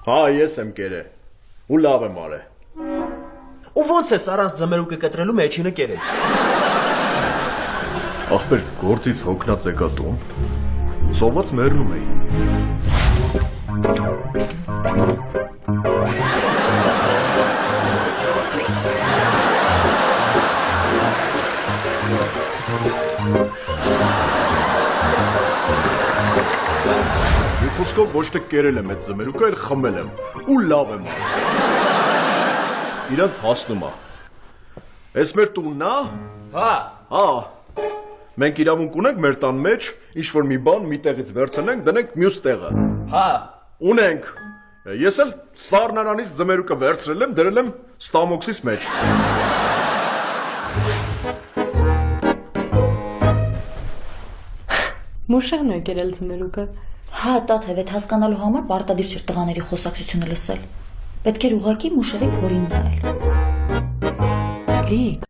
Հա, ես եմ կերել։ Ու լավ եմ արել։ Ու ոնց ես առանց ձմերուկը կտրելու մեջինը կերել։ Ախպեր, գործից հոգնած եկա տուն։ Սոված մեռնում էի։ Մի խոսքով ոչ թե կերել եմ այդ ձմերուկը, այլ խմել եմ։ Ու լավ եմ արել։ Իրանց հասնում է։ Էս մեր տունն է։ Հա, Հա, մենք իրավունք ունենք մեր տան մեջ ինչ-որ մի բան մի տեղից վերցնենք, դնենք մյուս տեղը։ հա։ Ունենք։ Ես էլ սառնարանից ձմերուկը վերցրել եմ, դրել եմ ստամոքսիս մեջ։ Մուշեղն է կերել ձմերուկը։ Հա, տաթև, այդ հասկանալու համար պարտադիր չէր տղաների խոսակցությունը լսել։ Պետք էր ուղղակի մուշեղի փորին նայել։ Լիք։